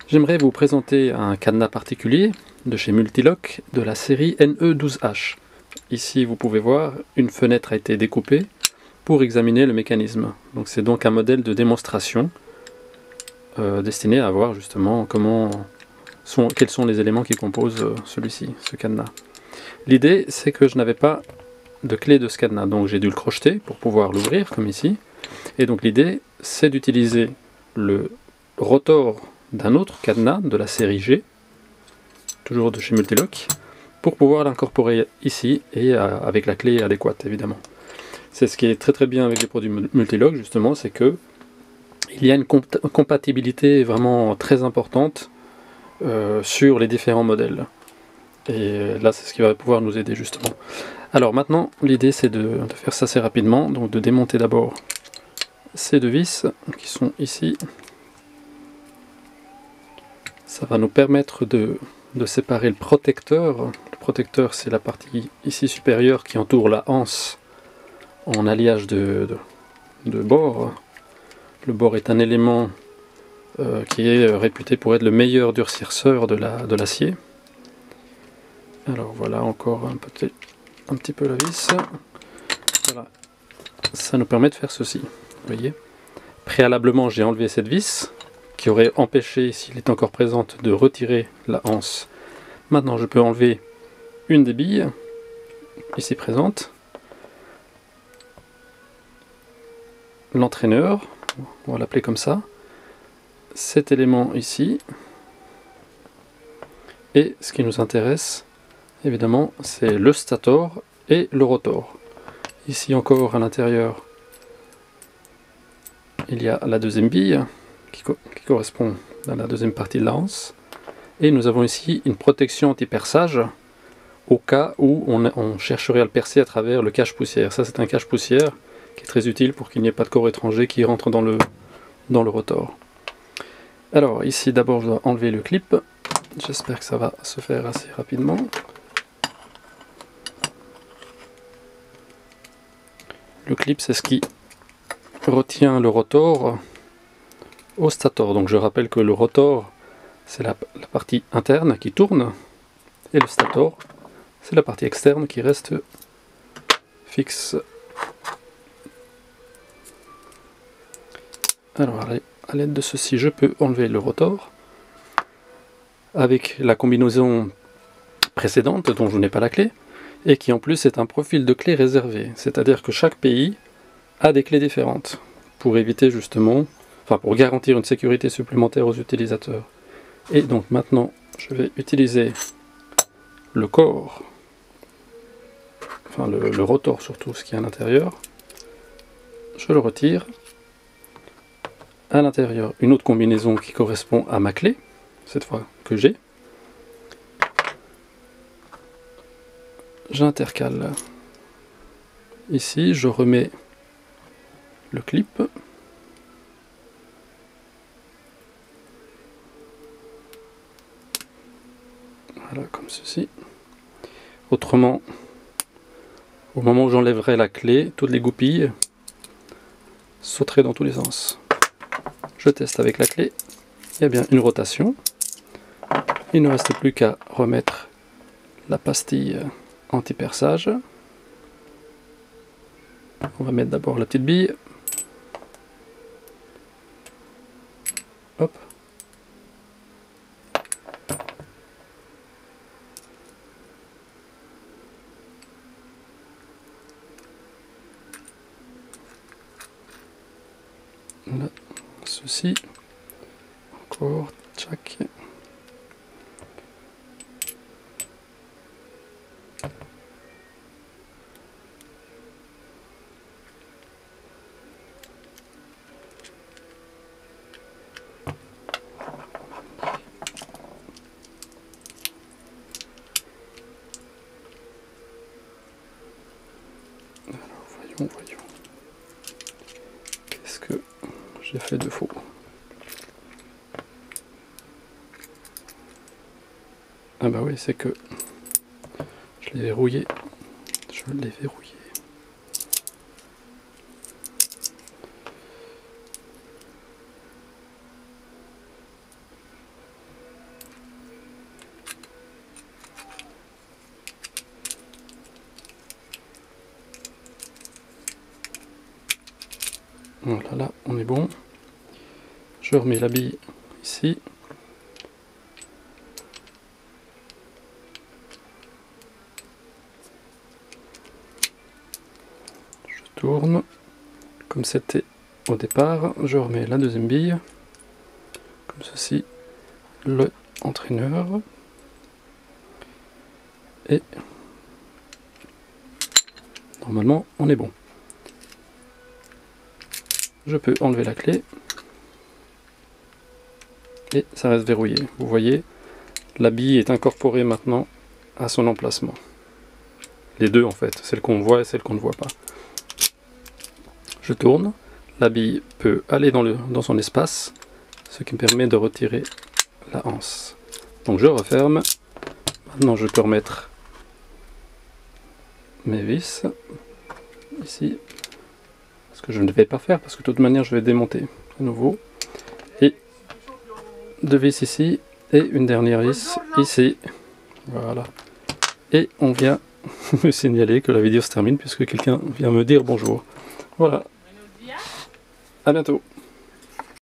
J'aimerais vous présenter un cadenas particulier de chez Multilock de la série NE12H. Ici vous pouvez voir, une fenêtre a été découpée pour examiner le mécanisme. Donc c'est donc un modèle de démonstration destiné à voir justement quels sont les éléments qui composent celui-ci, ce cadenas. L'idée c'est que je n'avais pas de clé de ce cadenas, donc j'ai dû le crocheter pour pouvoir l'ouvrir comme ici. Et donc l'idée c'est d'utiliser le rotor d'un autre cadenas de la série G, toujours de chez Multilock, pour pouvoir l'incorporer ici et avec la clé adéquate évidemment. C'est ce qui est très très bien avec les produits Multilock justement, c'est que il y a une compatibilité vraiment très importante sur les différents modèles. Et là c'est ce qui va pouvoir nous aider justement. Alors maintenant l'idée c'est de faire ça assez rapidement, donc de démonter d'abord ces deux vis qui sont ici. Ça va nous permettre de séparer le protecteur. Le protecteur c'est la partie ici supérieure qui entoure la anse en alliage de bord. Le bord est un élément qui est réputé pour être le meilleur durcisseur de l'acier. Alors voilà encore un petit peu la vis. Voilà. Ça nous permet de faire ceci. Vous voyez. Préalablement j'ai enlevé cette vis qui aurait empêché, s'il est encore présente, de retirer la anse. Maintenant je peux enlever une des billes ici présente, l'entraîneur, on va l'appeler comme ça, cet élément ici, et ce qui nous intéresse évidemment c'est le stator et le rotor. Ici encore à l'intérieur il y a la deuxième bille qui correspond à la deuxième partie de la anse. Et nous avons ici une protection anti-perçage au cas où on chercherait à le percer à travers le cache-poussière. Ça c'est un cache-poussière qui est très utile pour qu'il n'y ait pas de corps étranger qui rentre dans le rotor. Alors ici d'abord je dois enlever le clip. J'espère que ça va se faire assez rapidement. Le clip c'est ce qui retient le rotor au stator. Donc je rappelle que le rotor c'est la partie interne qui tourne et le stator c'est la partie externe qui reste fixe. Alors à l'aide de ceci je peux enlever le rotor avec la combinaison précédente dont je n'ai pas la clé et qui en plus est un profil de clé réservé, c'est à dire que chaque pays a des clés différentes pour éviter justement, pour garantir une sécurité supplémentaire aux utilisateurs. Et donc maintenant je vais utiliser le corps, le rotor surtout, ce qui est à l'intérieur. Je le retire. À l'intérieur une autre combinaison qui correspond à ma clé, cette fois que j'ai. J'intercale. Ici je remets le clip. Voilà, comme ceci. Autrement, au moment où j'enlèverai la clé, toutes les goupilles sauteraient dans tous les sens. Je teste avec la clé. Il y a bien une rotation. Il ne reste plus qu'à remettre la pastille anti-perçage. On va mettre d'abord la petite bille. Hop. Là, ceci. Encore. Tchac. Voyons. Qu'est-ce que j'ai fait de faux? Ah bah oui, c'est que je l'ai verrouillé. Je l'ai verrouillé. Voilà, là on est bon. Je remets la bille ici. Je tourne comme c'était au départ. Je remets la deuxième bille comme ceci, le entraîneur, et normalement on est bon. Je peux enlever la clé et ça reste verrouillé. Vous voyez, la bille est incorporée maintenant à son emplacement. Les deux en fait, celle qu'on voit et celle qu'on ne voit pas. Je tourne, la bille peut aller dans son espace, ce qui me permet de retirer la anse. Donc je referme. Maintenant je peux remettre mes vis ici, ce que je ne vais pas faire parce que de toute manière je vais démonter à nouveau. Et deux vis ici et une dernière vis ici. Voilà. Et on vient me signaler que la vidéo se termine puisque quelqu'un vient me dire bonjour. Voilà. À bientôt.